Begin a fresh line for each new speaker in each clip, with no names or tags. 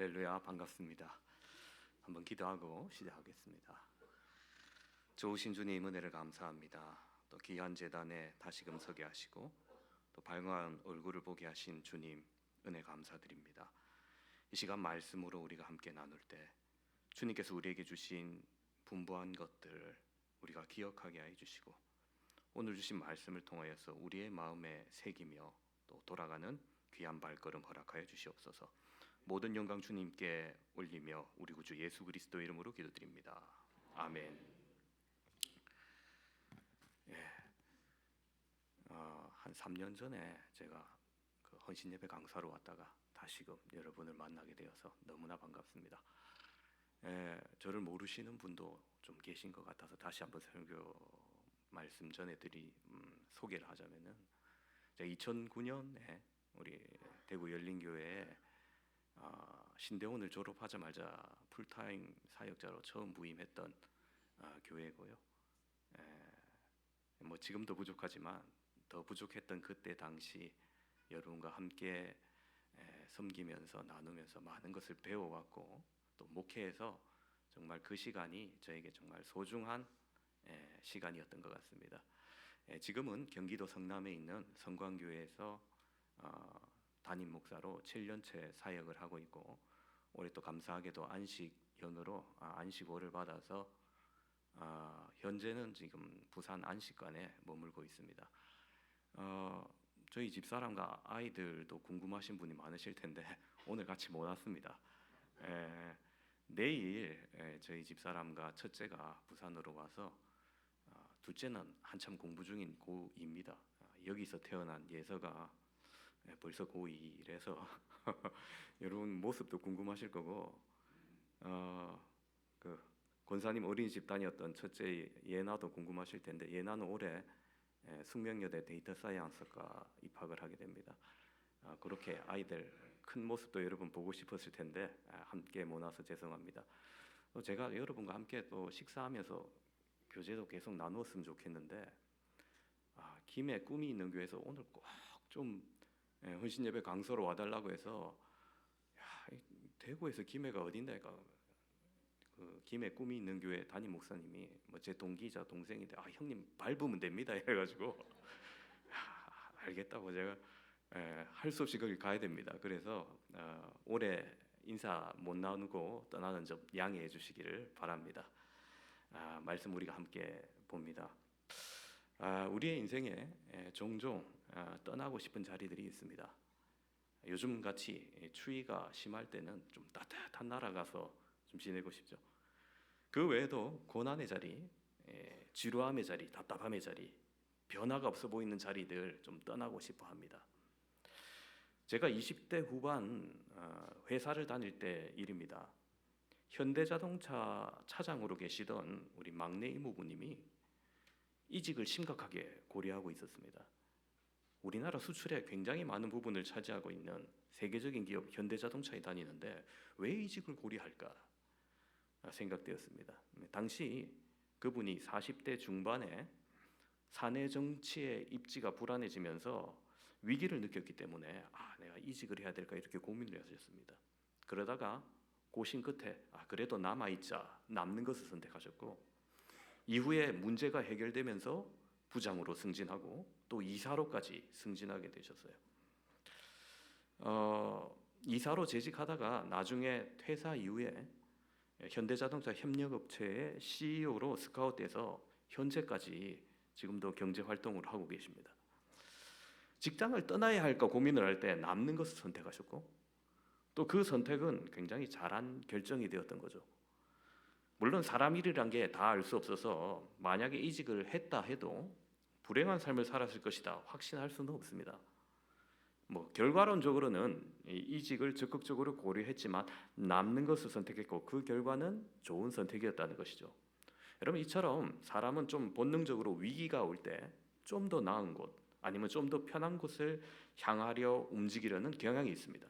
할렐루야, 반갑습니다. 한번 기도하고 시작하겠습니다. 좋으신 주님 은혜를 감사합니다. 또 귀한 제단에 다시금 서게 하시고 또 밝은 얼굴을 보게 하신 주님 은혜 감사드립니다. 이 시간 말씀으로 우리가 함께 나눌 때 주님께서 우리에게 주신 분부한 것들 우리가 기억하게 해 주시고 오늘 주신 말씀을 통하여서 우리의 마음에 새기며 또 돌아가는 귀한 발걸음 허락하여 주시옵소서. 모든 영광 주님께 올리며 우리 구주 예수 그리스도 이름으로 기도드립니다. 아멘. 한 3년 전에 제가 그 헌신 예배 강사로 왔다가 다시금 여러분을 만나게 되어서 너무나 반갑습니다. 저를 모르시는 분도 좀 계신 것 같아서 다시 한번 설교 말씀 전해드리 소개를 하자면은 제가 2009년에 우리 대구 열린교회에 신대원을 졸업하자마자 풀타임 사역자로 처음 부임했던 교회고요. 뭐 지금도 부족하지만 더 부족했던 그때 당시 여러분과 함께 섬기면서 나누면서 많은 것을 배워왔고 또 목회에서 정말 그 시간이 저에게 정말 소중한 시간이었던 것 같습니다. 지금은 경기도 성남에 있는 성광교회에서 담임 목사로 7년째 사역을 하고 있고 올해 또 감사하게도 안식연으로 안식월을 받아서 현재는 지금 부산 안식관에 머물고 있습니다. 저희 집사람과 아이들도 궁금하신 분이 많으실 텐데 오늘 같이 못 왔습니다. 내일 저희 집사람과 첫째가 부산으로 와서 둘째는 한참 공부 중인 고2입니다. 여기서 태어난 예서가 벌써 고2라서 여러분 모습도 궁금하실 거고 그 권사님 어린이집 다녔던 첫째 예나도 궁금하실 텐데 예나는 올해 숙명여대 데이터 사이언스과 입학을 하게 됩니다. 그렇게 아이들 큰 모습도 여러분 보고 싶었을 텐데 함께 못 와서 죄송합니다. 제가 여러분과 함께 또 식사하면서 교제도 계속 나누었으면 좋겠는데 김해 꿈이 있는 교회에서 오늘 꼭 좀 헌신 예배 강서로 와달라고 해서 대구에서 김해가 어딘데가 그 김해 꿈이 있는 교회 담임 목사님이 뭐 제 동기자 동생인데 형님 밟으면 됩니다 해가지고 알겠다고 제가 할 수 없이 거기 가야 됩니다. 그래서 올해 인사 못 나누고 떠나는 점 양해해 주시기를 바랍니다. 말씀 우리가 함께 봅니다. 우리의 인생에 종종 떠나고 싶은 자리들이 있습니다. 요즘 같이 추위가 심할 때는 좀 따뜻한 나라 가서 좀 지내고 싶죠. 그 외에도 고난의 자리, 지루함의 자리, 답답함의 자리, 변화가 없어 보이는 자리들 좀 떠나고 싶어 합니다. 제가 20대 후반 회사를 다닐 때 일입니다. 현대자동차 차장으로 계시던 우리 막내 이모부님이 이직을 심각하게 고려하고 있었습니다. 우리나라 수출에 굉장히 많은 부분을 차지하고 있는 세계적인 기업 현대자동차에 다니는데 왜 이직을 고려할까 생각되었습니다. 당시 그분이 40대 중반에 사내 정치의 입지가 불안해지면서 위기를 느꼈기 때문에 내가 이직을 해야 될까 이렇게 고민을 하셨습니다. 그러다가 고심 끝에 그래도 남아있자 남는 것을 선택하셨고 이후에 문제가 해결되면서 부장으로 승진하고 또 이사로까지 승진하게 되셨어요. 이사로 재직하다가 나중에 퇴사 이후에 현대자동차 협력업체의 CEO로 스카웃돼서 현재까지 지금도 경제활동을 하고 계십니다. 직장을 떠나야 할까 고민을 할 때 남는 것을 선택하셨고 또 그 선택은 굉장히 잘한 결정이 되었던 거죠. 물론 사람 일이란 게 다 알 수 없어서 만약에 이직을 했다 해도 불행한 삶을 살았을 것이다 확신할 수는 없습니다. 결과론적으로는 이직을 적극적으로 고려했지만 남는 것을 선택했고 그 결과는 좋은 선택이었다는 것이죠. 여러분 이처럼 사람은 좀 본능적으로 위기가 올 때 좀 더 나은 곳 아니면 좀 더 편한 곳을 향하려 움직이려는 경향이 있습니다.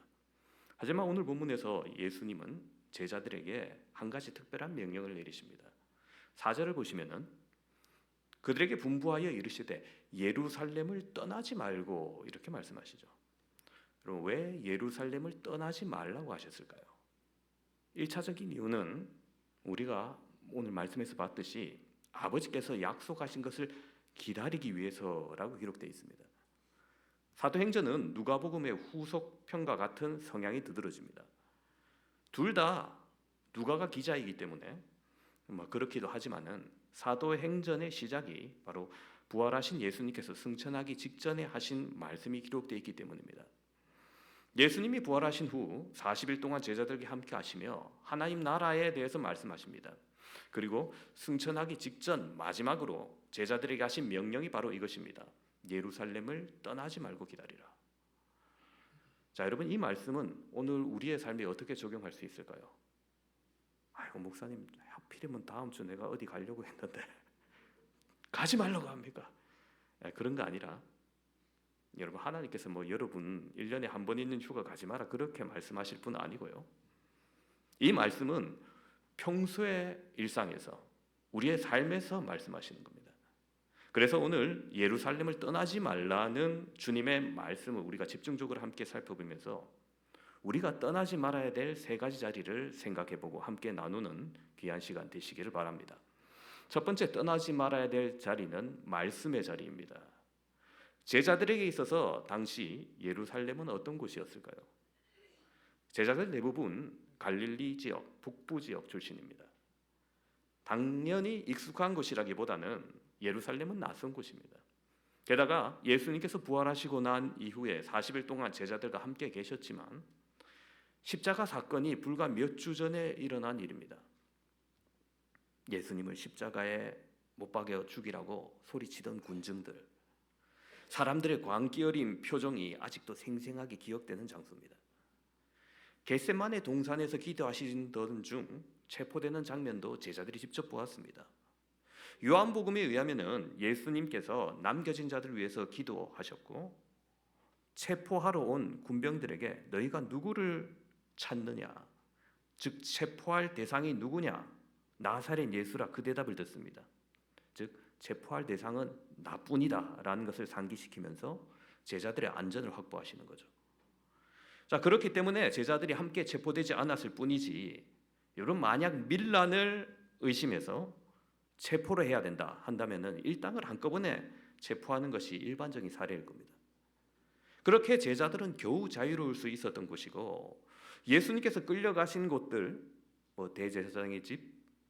하지만 오늘 본문에서 예수님은 제자들에게 한 가지 특별한 명령을 내리십니다. 4절을 보시면은 그들에게 분부하여 이르시되 예루살렘을 떠나지 말고 이렇게 말씀하시죠. 그럼 왜 예루살렘을 떠나지 말라고 하셨을까요? 1차적인 이유는 우리가 오늘 말씀에서 봤듯이 아버지께서 약속하신 것을 기다리기 위해서라고 기록되어 있습니다. 사도행전은 누가복음의 후속편과 같은 성향이 두드러집니다. 둘 다 누가가 기자이기 때문에 그렇기도 하지만은 사도행전의 시작이 바로 부활하신 예수님께서 승천하기 직전에 하신 말씀이 기록되어 있기 때문입니다. 예수님이 부활하신 후 40일 동안 제자들과 함께 하시며 하나님 나라에 대해서 말씀하십니다. 그리고 승천하기 직전 마지막으로 제자들에게 하신 명령이 바로 이것입니다. 예루살렘을 떠나지 말고 기다리라. 자, 여러분, 이 말씀은 오늘 우리의 삶에 어떻게 적용할 수 있을까요? 아이고, 목사님, 하필이면 다음 주 내가 어디 가려고 했는데 가지 말라고 합니까? 그런 거 아니라 여러분, 하나님께서 여러분 1년에 한 번 있는 휴가 가지 마라 그렇게 말씀하실 분 아니고요. 이 말씀은 평소의 일상에서 우리의 삶에서 말씀하시는 겁니다. 그래서 오늘 예루살렘을 떠나지 말라는 주님의 말씀을 우리가 집중적으로 함께 살펴보면서 우리가 떠나지 말아야 될 세 가지 자리를 생각해보고 함께 나누는 귀한 시간 되시기를 바랍니다. 첫 번째, 떠나지 말아야 될 자리는 말씀의 자리입니다. 제자들에게 있어서 당시 예루살렘은 어떤 곳이었을까요? 제자들 대부분 갈릴리 지역, 북부 지역 출신입니다. 당연히 익숙한 곳이라기보다는 예루살렘은 낯선 곳입니다. 게다가 예수님께서 부활하시고 난 이후에 40일 동안 제자들과 함께 계셨지만 십자가 사건이 불과 몇 주 전에 일어난 일입니다. 예수님을 십자가에 못 박여 죽이라고 소리치던 군중들, 사람들의 광기 어린 표정이 아직도 생생하게 기억되는 장소입니다. 겟세마네 동산에서 기도하시던 중 체포되는 장면도 제자들이 직접 보았습니다. 요한복음에 의하면은 예수님께서 남겨진 자들을 위해서 기도하셨고 체포하러 온 군병들에게 너희가 누구를 찾느냐, 즉 체포할 대상이 누구냐, 나사렛 예수라 그 대답을 듣습니다. 즉 체포할 대상은 나뿐이다라는 것을 상기시키면서 제자들의 안전을 확보하시는 거죠. 자, 그렇기 때문에 제자들이 함께 체포되지 않았을 뿐이지 여러분, 만약 밀란을 의심해서 체포를 해야 된다 한다면은 일당을 한꺼번에 체포하는 것이 일반적인 사례일 겁니다. 그렇게 제자들은 겨우 자유로울 수 있었던 곳이고 예수님께서 끌려가신 곳들, 대제사장의 집,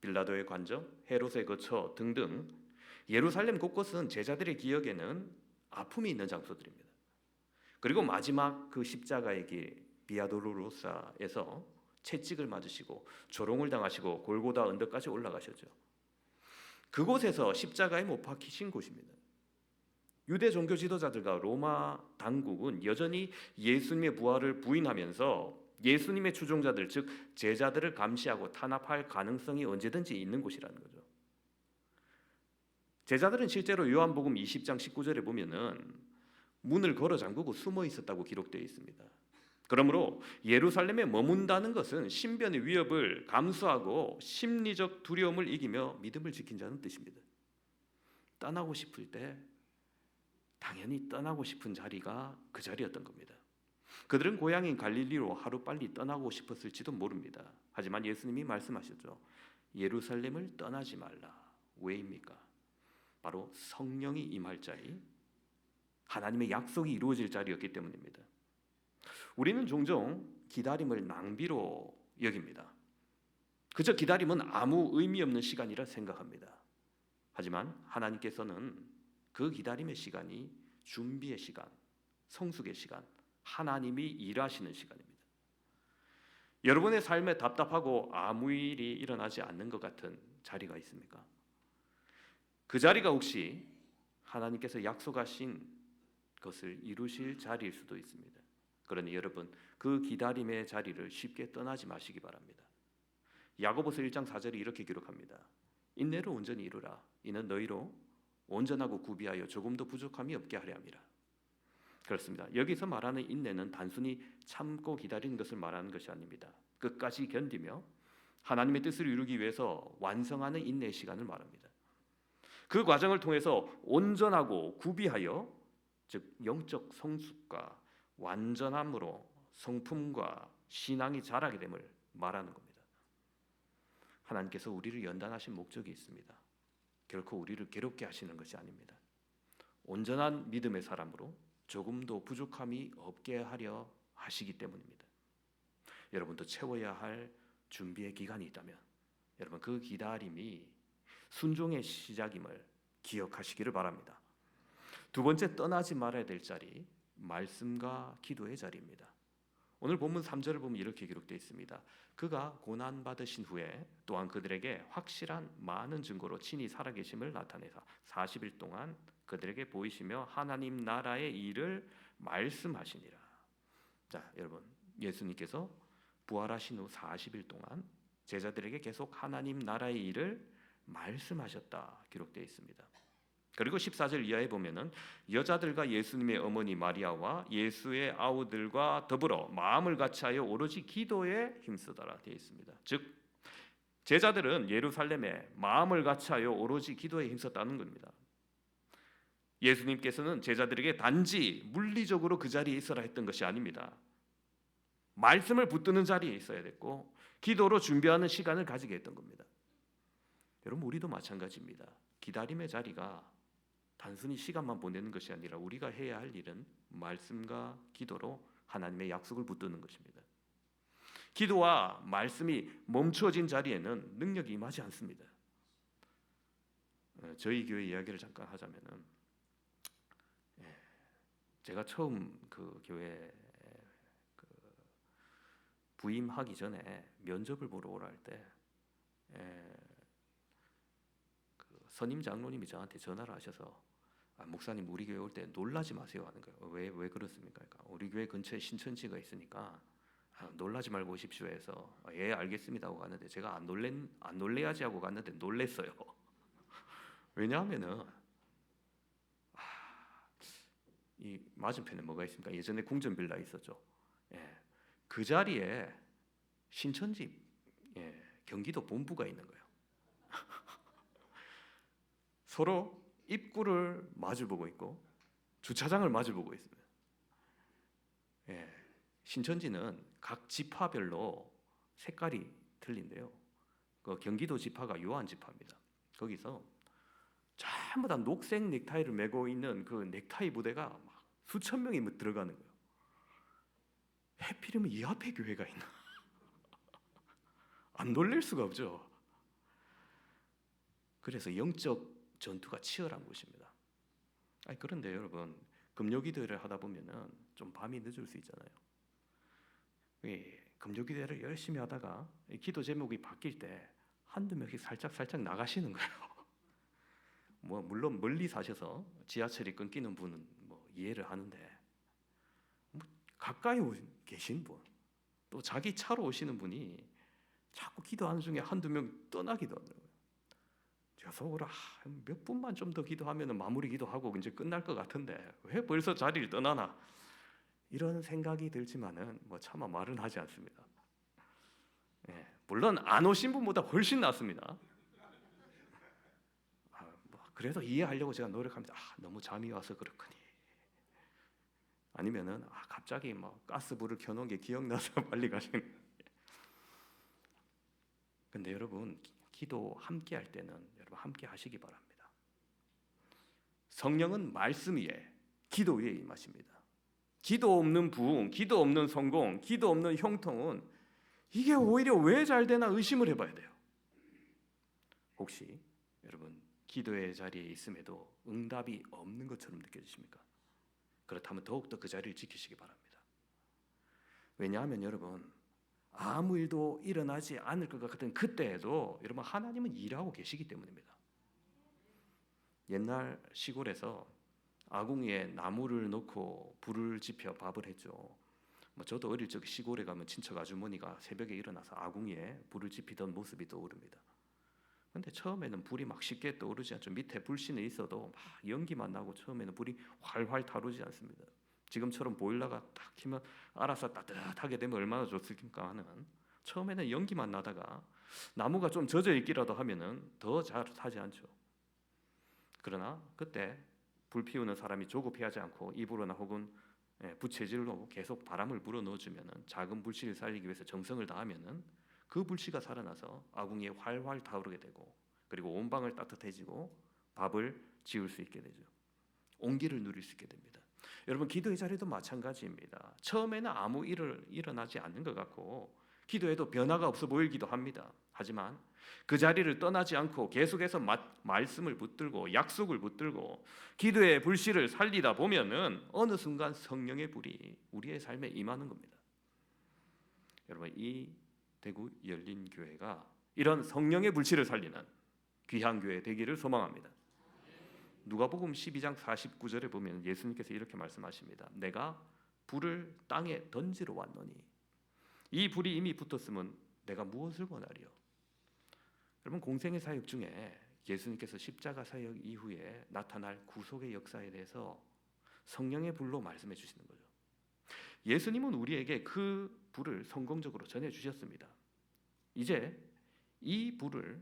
빌라도의 관저, 헤롯의 거처 등등 예루살렘 곳곳은 제자들의 기억에는 아픔이 있는 장소들입니다. 그리고 마지막 그 십자가의 길 비아도로로사에서 채찍을 맞으시고 조롱을 당하시고 골고다 언덕까지 올라가셨죠. 그곳에서 십자가에 못 박히신 곳입니다. 유대 종교 지도자들과 로마 당국은 여전히 예수님의 부활을 부인하면서 예수님의 추종자들, 즉 제자들을 감시하고 탄압할 가능성이 언제든지 있는 곳이라는 거죠. 제자들은 실제로 요한복음 20장 19절에 보면은 문을 걸어 잠그고 숨어 있었다고 기록되어 있습니다. 그러므로 예루살렘에 머문다는 것은 신변의 위협을 감수하고 심리적 두려움을 이기며 믿음을 지킨 자는 뜻입니다. 떠나고 싶을 때 당연히 떠나고 싶은 자리가 그 자리였던 겁니다. 그들은 고향인 갈릴리로 하루빨리 떠나고 싶었을지도 모릅니다. 하지만 예수님이 말씀하셨죠. 예루살렘을 떠나지 말라. 왜입니까? 바로 성령이 임할 자리, 하나님의 약속이 이루어질 자리였기 때문입니다. 우리는 종종 기다림을 낭비로 여깁니다. 그저 기다림은 아무 의미 없는 시간이라 생각합니다. 하지만 하나님께서는 그 기다림의 시간이 준비의 시간, 성숙의 시간, 하나님이 일하시는 시간입니다. 여러분의 삶에 답답하고 아무 일이 일어나지 않는 것 같은 자리가 있습니까? 그 자리가 혹시 하나님께서 약속하신 것을 이루실 자리일 수도 있습니다. 그러니 여러분, 그 기다림의 자리를 쉽게 떠나지 마시기 바랍니다. 야고보서 1장 4절이 이렇게 기록합니다. 인내를 온전히 이루라. 이는 너희로 온전하고 구비하여 조금도 부족함이 없게 하려 함이라. 그렇습니다. 여기서 말하는 인내는 단순히 참고 기다리는 것을 말하는 것이 아닙니다. 끝까지 견디며 하나님의 뜻을 이루기 위해서 완성하는 인내의 시간을 말합니다. 그 과정을 통해서 온전하고 구비하여, 즉 영적 성숙과 완전함으로 성품과 신앙이 자라게 됨을 말하는 겁니다. 하나님께서 우리를 연단하신 목적이 있습니다. 결코 우리를 괴롭게 하시는 것이 아닙니다. 온전한 믿음의 사람으로 조금도 부족함이 없게 하려 하시기 때문입니다. 여러분도 채워야 할 준비의 기간이 있다면 여러분 그 기다림이 순종의 시작임을 기억하시기를 바랍니다. 두 번째, 떠나지 말아야 될 자리, 말씀과 기도의 자리입니다. 오늘 본문 3절을 보면 이렇게 기록되어 있습니다. 그가 고난 받으신 후에 또한 그들에게 확실한 많은 증거로 친히 살아계심을 나타내사 40일 동안 그들에게 보이시며 하나님 나라의 일을 말씀하시니라. 자, 여러분, 예수님께서 부활하신 후 40일 동안 제자들에게 계속 하나님 나라의 일을 말씀하셨다 기록되어 있습니다. 그리고 14절 이하에 보면은 여자들과 예수님의 어머니 마리아와 예수의 아우들과 더불어 마음을 같이하여 오로지 기도에 힘쓰더라 되어 있습니다. 즉 제자들은 예루살렘에 마음을 같이하여 오로지 기도에 힘썼다는 겁니다. 예수님께서는 제자들에게 단지 물리적으로 그 자리에 있어라 했던 것이 아닙니다. 말씀을 붙드는 자리에 있어야 됐고 기도로 준비하는 시간을 가지게 했던 겁니다. 여러분 우리도 마찬가지입니다. 기다림의 자리가 단순히 시간만 보내는 것이 아니라 우리가 해야 할 일은 말씀과 기도로 하나님의 약속을 붙드는 것입니다. 기도와 말씀이 멈춰진 자리에는 능력이 임하지 않습니다. 저희 교회 이야기를 잠깐 하자면은 제가 처음 그 교회 부임하기 전에 면접을 보러 오라 할 때 선임 장로님이 저한테 전화를 하셔서 목사님 우리 교회 올 때 놀라지 마세요 하는 거예요. 왜 그렇습니까? 그러니까 우리 교회 근처에 신천지가 있으니까 놀라지 말고 오십시오 해서 예 알겠습니다 하고 갔는데 제가 안 놀래야지 하고 갔는데 놀랬어요. 왜냐하면은 이 맞은편에 뭐가 있습니까? 예전에 궁전 빌라 있었죠. 그 자리에 신천지 경기도 본부가 있는 거예요. 서로 입구를 마주보고 있고 주차장을 마주보고 있습니다. 신천지는 각 지파별로 색깔이 틀린데요. 그 경기도 지파가 요한 지파입니다. 거기서 전부 다 녹색 넥타이를 메고 있는 그 넥타이 부대가 막 수천 명이 들어가는 거예요. 해필이면 이 앞에 교회가 있나? 안 놀랄 수가 없죠. 그래서 영적 전투가 치열한 곳입니다. 그런데 여러분 금요기도회를 하다 보면은 좀 밤이 늦을 수 있잖아요. 금요기도회를 열심히 하다가 기도 제목이 바뀔 때 한두 명씩 살짝 나가시는 거예요. 물론 멀리 사셔서 지하철이 끊기는 분은 이해를 하는데 가까이 계신 분, 또 자기 차로 오시는 분이 자꾸 기도하는 중에 한두 명 떠나기도 하더라고요. 제가 속으로 몇 분만 좀 더 기도하면 마무리 기도하고 이제 끝날 것 같은데 왜 벌써 자리를 떠나나 이런 생각이 들지만은 차마 말은 하지 않습니다. 물론 안 오신 분보다 훨씬 낫습니다. 그래도 이해하려고 제가 노력합니다. 너무 잠이 와서 그렇거니. 아니면은 갑자기 가스불을 켜놓은 게 기억나서 빨리 가시는. 근데 여러분 기도 함께 할 때는 여러분 함께 하시기 바랍니다. 성령은 말씀 위에 기도 위에 임하십니다. 기도 없는 부흥, 기도 없는 성공, 기도 없는 형통은 이게 오히려 왜 잘 되나 의심을 해봐야 돼요. 혹시 여러분 기도의 자리에 있음에도 응답이 없는 것처럼 느껴지십니까? 그렇다면 더욱더 그 자리를 지키시기 바랍니다. 왜냐하면 여러분 아무 일도 일어나지 않을 것 같은 그때에도 여러분 하나님은 일하고 계시기 때문입니다. 옛날 시골에서 아궁이에 나무를 넣고 불을 지펴 밥을 했죠. 저도 어릴 적 시골에 가면 친척 아주머니가 새벽에 일어나서 아궁이에 불을 지피던 모습이 떠오릅니다. 근데 처음에는 불이 막 쉽게 떠오르지 않죠. 밑에 불씨는 있어도 막 연기만 나고 처음에는 불이 활활 타오르지 않습니다. 지금처럼 보일러가 딱 키면 알아서 따뜻하게 되면 얼마나 좋습니까 하는, 처음에는 연기만 나다가 나무가 좀 젖어 있기라도 하면은 더 잘 타지 않죠. 그러나 그때 불 피우는 사람이 조급해하지 않고 이불이나 혹은 부채질로 계속 바람을 불어 넣어주면은 작은 불씨를 살리기 위해서 정성을 다하면은 그 불씨가 살아나서 아궁이에 활활 타오르게 되고, 그리고 온 방을 따뜻해지고 밥을 지을 수 있게 되죠. 온기를 누릴 수 있게 됩니다. 여러분, 기도의 자리도 마찬가지입니다. 처음에는 아무 일을 일어나지 않는 것 같고 기도에도 변화가 없어 보이기도 합니다. 하지만 그 자리를 떠나지 않고 계속해서 말씀을 붙들고 약속을 붙들고 기도의 불씨를 살리다 보면은 어느 순간 성령의 불이 우리의 삶에 임하는 겁니다. 여러분, 이 대구 열린교회가 이런 성령의 불씨를 살리는 귀한 교회 되기를 소망합니다. 누가복음 12장 49절에 보면 예수님께서 이렇게 말씀하십니다. 내가 불을 땅에 던지러 왔노니 이 불이 이미 붙었으면 내가 무엇을 원하리요? 여러분, 공생의 사역 중에 예수님께서 십자가 사역 이후에 나타날 구속의 역사에 대해서 성령의 불로 말씀해 주시는 거죠. 예수님은 우리에게 그 불을 성공적으로 전해 주셨습니다. 이제 이 불을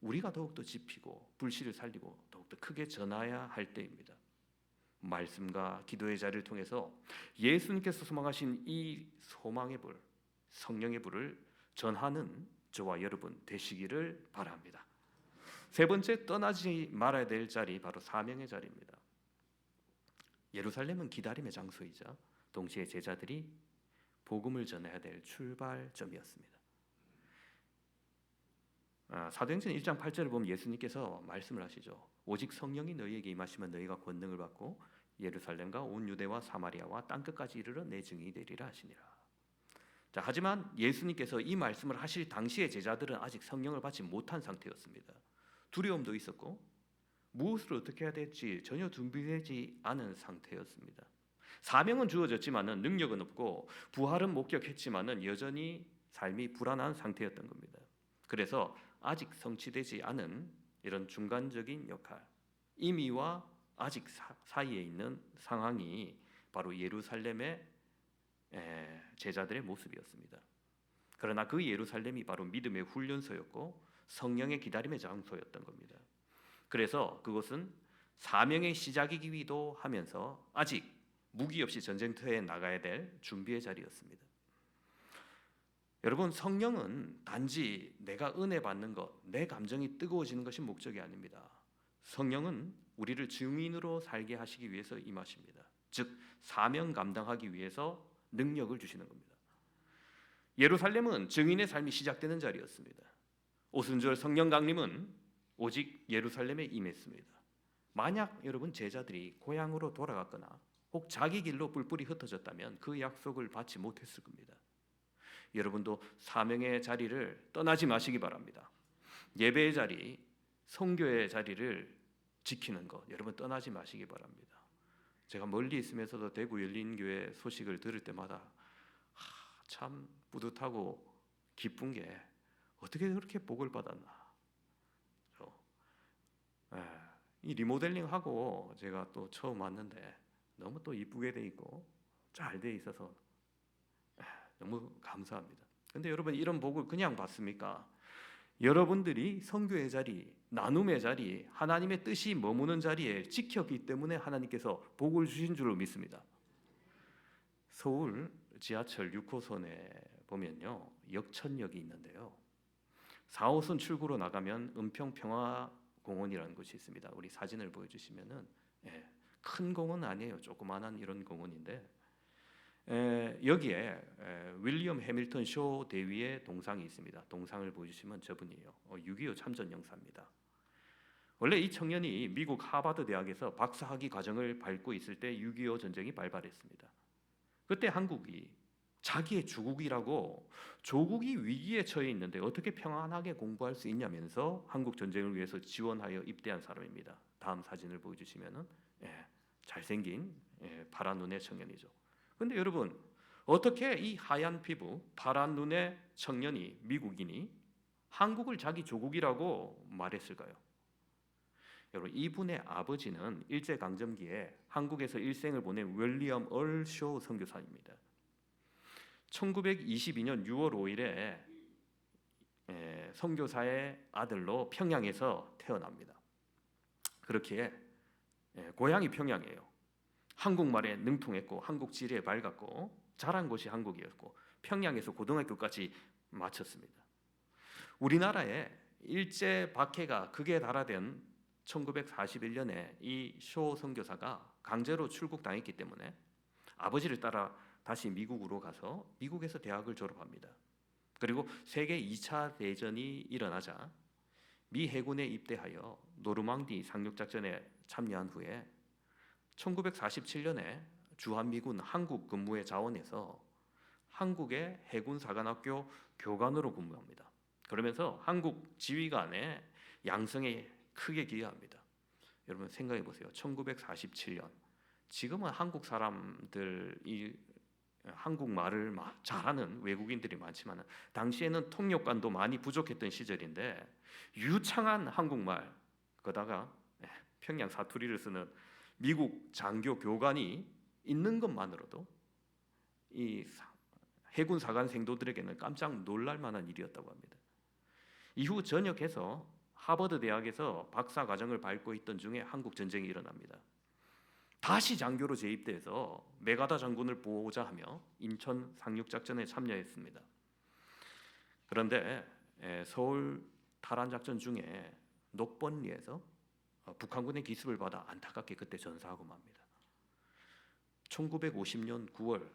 우리가 더욱더 지피고 불씨를 살리고 더욱더 크게 전해야 할 때입니다. 말씀과 기도의 자리를 통해서 예수님께서 소망하신 이 소망의 불, 성령의 불을 전하는 저와 여러분 되시기를 바랍니다. 세 번째, 떠나지 말아야 될 자리, 바로 사명의 자리입니다. 예루살렘은 기다림의 장소이자 동시에 제자들이 복음을 전해야 될 출발점이었습니다. 사도행전 1장 8절을 보면 예수님께서 말씀을 하시죠. 오직 성령이 너희에게 임하시면 너희가 권능을 받고 예루살렘과 온 유대와 사마리아와 땅끝까지 이르러 내 증인이 되리라 하시니라. 자, 하지만 예수님께서 이 말씀을 하실 당시에 제자들은 아직 성령을 받지 못한 상태였습니다. 두려움도 있었고 무엇을 어떻게 해야 될지 전혀 준비되지 않은 상태였습니다. 사명은 주어졌지만은 능력은 없고 부활은 목격했지만은 여전히 삶이 불안한 상태였던 겁니다. 그래서 아직 성취되지 않은 이런 중간적인 역할, 임의와 아직 사이에 있는 상황이 바로 예루살렘의 제자들의 모습이었습니다. 그러나 그 예루살렘이 바로 믿음의 훈련소였고 성령의 기다림의 장소였던 겁니다. 그래서 그것은 사명의 시작이기도 하면서 아직 무기 없이 전쟁터에 나가야 될 준비의 자리였습니다. 여러분, 성령은 단지 내가 은혜 받는 것, 내 감정이 뜨거워지는 것이 목적이 아닙니다. 성령은 우리를 증인으로 살게 하시기 위해서 임하십니다. 즉, 사명 감당하기 위해서 능력을 주시는 겁니다. 예루살렘은 증인의 삶이 시작되는 자리였습니다. 오순절 성령 강림은 오직 예루살렘에 임했습니다. 만약 여러분 제자들이 고향으로 돌아갔거나 혹 자기 길로 뿔뿔이 흩어졌다면 그 약속을 받지 못했을 겁니다. 여러분도 사명의 자리를 떠나지 마시기 바랍니다. 예배의 자리, 선교의 자리를 지키는 것, 여러분 떠나지 마시기 바랍니다. 제가 멀리 있으면서도 대구 열린교회 소식을 들을 때마다 참 뿌듯하고 기쁜 게 어떻게 그렇게 복을 받았나. 이 리모델링하고 제가 또 처음 왔는데 너무 또 이쁘게 돼 있고 잘 돼 있어서 너무 감사합니다. 근데 여러분, 이런 복을 그냥 받습니까? 여러분들이 선교의 자리, 나눔의 자리, 하나님의 뜻이 머무는 자리에 지켰기 때문에 하나님께서 복을 주신 줄로 믿습니다. 서울 지하철 6호선에 보면요, 역천역이 있는데요, 4호선 출구로 나가면 은평평화공원이라는 곳이 있습니다. 우리 사진을 보여주시면은 큰 공원 아니에요. 조그만한 이런 공원인데 여기에 윌리엄 해밀턴 쇼 대위의 동상이 있습니다. 동상을 보여주시면 저분이에요. 6.25 참전 용사입니다. 원래 이 청년이 미국 하버드 대학에서 박사학위 과정을 밟고 있을 때 6.25 전쟁이 발발했습니다. 그때 한국이 자기의 주국이라고 조국이 위기에 처해 있는데 어떻게 평안하게 공부할 수 있냐면서 한국 전쟁을 위해서 지원하여 입대한 사람입니다. 다음 사진을 보여주시면은 잘생긴 파란 눈의 청년이죠. 근데 여러분, 어떻게 이 하얀 피부, 파란 눈의 청년이, 미국인이 한국을 자기 조국이라고 말했을까요? 여러분, 이분의 아버지는 일제강점기에 한국에서 일생을 보낸 윌리엄 얼쇼 선교사입니다. 1922년 6월 5일에 선교사의 아들로 평양에서 태어납니다. 그렇기에 고향이 평양이에요. 한국말에 능통했고 한국 지리에 밝았고 자란 곳이 한국이었고 평양에서 고등학교까지 마쳤습니다. 우리나라에 일제 박해가 극에 달하던 1941년에 이 쇼 선교사가 강제로 출국당했기 때문에 아버지를 따라 다시 미국으로 가서 미국에서 대학을 졸업합니다. 그리고 세계 2차 대전이 일어나자 미 해군에 입대하여 노르망디 상륙작전에 참여한 후에 1947년에 주한미군 한국 근무에 자원해서 한국의 해군사관학교 교관으로 근무합니다. 그러면서 한국 지휘관의 양성에 크게 기여합니다. 여러분 생각해 보세요. 1947년 지금은 한국 사람들이 한국말을 잘하는 외국인들이 많지만 당시에는 통역관도 많이 부족했던 시절인데 유창한 한국말 거다가 평양 사투리를 쓰는 미국 장교 교관이 있는 것만으로도 이 해군 사관 생도들에게는 깜짝 놀랄 만한 일이었다고 합니다. 이후 전역해서 하버드 대학에서 박사 과정을 밟고 있던 중에 한국 전쟁이 일어납니다. 다시 장교로 재입돼서 메가다 장군을 보호자 하며 인천 상륙작전에 참여했습니다. 그런데 서울 탈환 작전 중에 녹번리에서 북한군의 기습을 받아 안타깝게 그때 전사하고 맙니다. 1950년 9월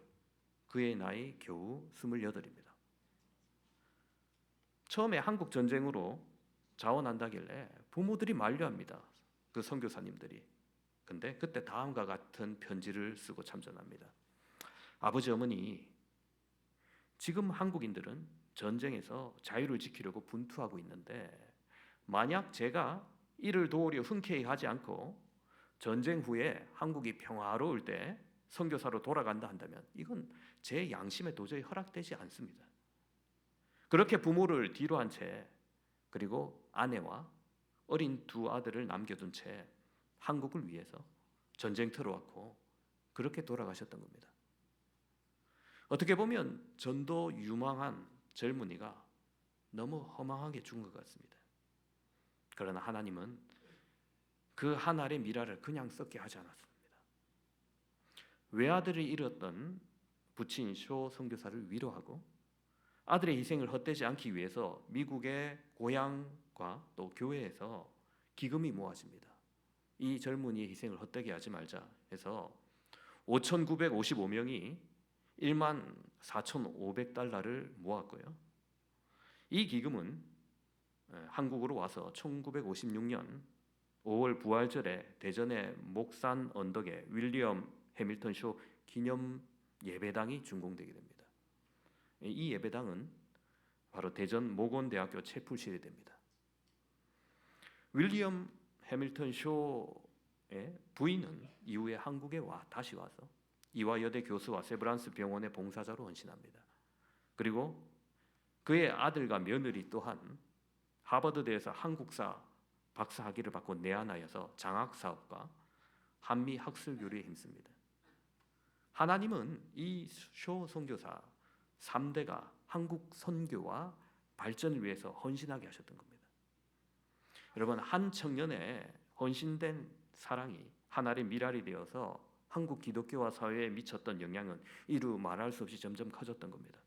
그의 나이 겨우 28입니다. 처음에 한국 전쟁으로 자원한다길래 부모들이 만류합니다. 그 선교사님들이. 근데 그때 다음과 같은 편지를 쓰고 참전합니다. 아버지 어머니, 지금 한국인들은 전쟁에서 자유를 지키려고 분투하고 있는데 만약 제가 이를 도우려 흔쾌히 하지 않고 전쟁 후에 한국이 평화로울 때 선교사로 돌아간다 한다면 이건 제 양심에 도저히 허락되지 않습니다. 그렇게 부모를 뒤로 한 채 그리고 아내와 어린 두 아들을 남겨둔 채 한국을 위해서 전쟁터로 왔고 그렇게 돌아가셨던 겁니다. 어떻게 보면 전도 유망한 젊은이가 너무 허망하게 죽은 것 같습니다. 그러나 하나님은 그 한 알의 미라를 그냥 썩게 하지 않았습니다. 외아들을 잃었던 부친 쇼 선교사를 위로하고 아들의 희생을 헛되지 않기 위해서 미국의 고향과 또 교회에서 기금이 모아집니다. 이 젊은이의 희생을 헛되게 하지 말자 해서 5,955명이 14,500달러를 모았고요. 이 기금은 한국으로 와서 1956년 5월 부활절에 대전의 목산 언덕에 윌리엄 해밀턴 쇼 기념 예배당이 준공되게 됩니다. 이 예배당은 바로 대전 모건대학교 채플실이 됩니다. 윌리엄 해밀턴 쇼의 부인은 이후에 한국에 다시 와서 이화여대 교수와 세브란스 병원의 봉사자로 헌신합니다. 그리고 그의 아들과 며느리 또한 하버드대에서 한국사 박사 학위를 받고 내한하여서 장학 사업과 한미 학술 교류에 힘씁니다. 하나님은 이 쇼 선교사 3대가 한국 선교와 발전을 위해서 헌신하게 하셨던 겁니다. 여러분, 한 청년의 헌신된 사랑이 하나의 미랄이 되어서 한국 기독교와 사회에 미쳤던 영향은 이루 말할 수 없이 점점 커졌던 겁니다.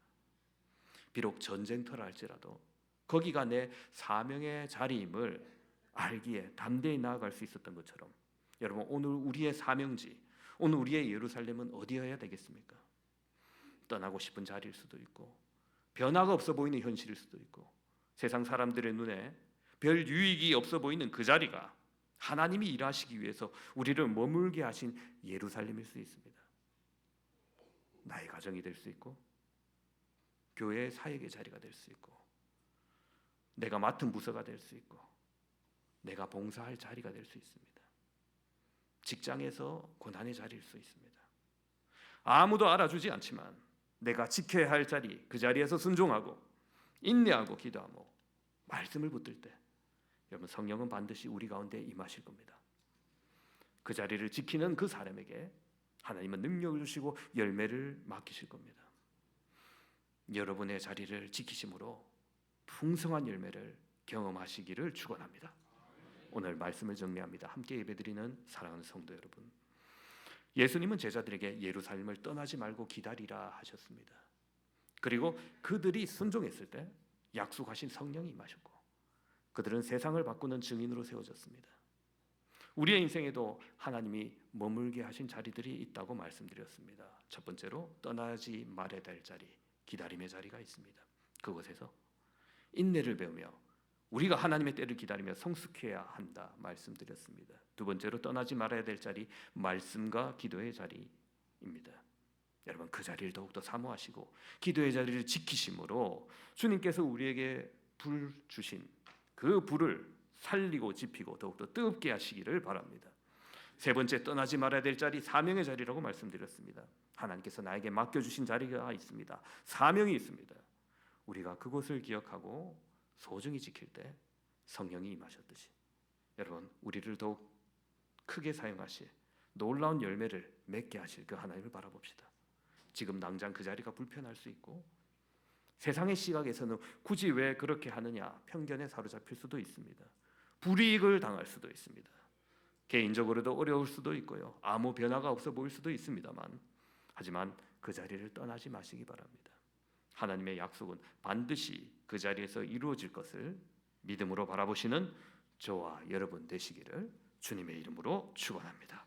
비록 전쟁터라 할지라도 거기가 내 사명의 자리임을 알기에 담대히 나아갈 수 있었던 것처럼 여러분, 오늘 우리의 사명지, 오늘 우리의 예루살렘은 어디여야 되겠습니까? 떠나고 싶은 자리일 수도 있고 변화가 없어 보이는 현실일 수도 있고 세상 사람들의 눈에 별 유익이 없어 보이는 그 자리가 하나님이 일하시기 위해서 우리를 머물게 하신 예루살렘일 수 있습니다. 나의 가정이 될 수 있고 교회의 사역의 자리가 될 수 있고 내가 맡은 부서가 될 수 있고 내가 봉사할 자리가 될 수 있습니다. 직장에서 고난의 자리일 수 있습니다. 아무도 알아주지 않지만 내가 지켜야 할 자리, 그 자리에서 순종하고 인내하고 기도하고 말씀을 붙들 때 여러분, 성령은 반드시 우리 가운데 임하실 겁니다. 그 자리를 지키는 그 사람에게 하나님은 능력을 주시고 열매를 맡기실 겁니다. 여러분의 자리를 지키심으로 풍성한 열매를 경험하시기를 축원합니다. 오늘 말씀을 정리합니다. 함께 예배드리는 사랑하는 성도 여러분, 예수님은 제자들에게 예루살렘을 떠나지 말고 기다리라 하셨습니다. 그리고 그들이 순종했을 때
약속하신 성령이 임하셨고 그들은 세상을 바꾸는 증인으로 세워졌습니다. 우리의 인생에도 하나님이 머물게 하신 자리들이 있다고 말씀드렸습니다. 첫 번째로 떠나지 말아야 될 자리, 기다림의 자리가 있습니다. 그곳에서 인내를 배우며 우리가 하나님의 때를 기다리며 성숙해야 한다 말씀드렸습니다. 두 번째로 떠나지 말아야 될 자리, 말씀과 기도의 자리입니다. 여러분, 그 자리를 더욱더 사모하시고 기도의 자리를 지키심으로 주님께서 우리에게 불 주신 그 불을 살리고 지피고 더욱더 뜨겁게 하시기를 바랍니다. 세 번째, 떠나지 말아야 될 자리, 사명의 자리라고 말씀드렸습니다. 하나님께서 나에게 맡겨주신 자리가 있습니다. 사명이 있습니다. 우리가 그곳을 기억하고 소중히 지킬 때 성령이 임하셨듯이 여러분, 우리를 더욱 크게 사용하실 놀라운 열매를 맺게 하실 그 하나님을 바라봅시다. 지금 당장 그 자리가 불편할 수 있고 세상의 시각에서는 굳이 왜 그렇게 하느냐 편견에 사로잡힐 수도 있습니다. 불이익을 당할 수도 있습니다. 개인적으로도 어려울 수도 있고요. 아무 변화가 없어 보일 수도 있습니다만 하지만 그 자리를 떠나지 마시기 바랍니다. 하나님의 약속은 반드시 그 자리에서 이루어질 것을 믿음으로 바라보시는 저와 여러분 되시기를 주님의 이름으로 축원합니다.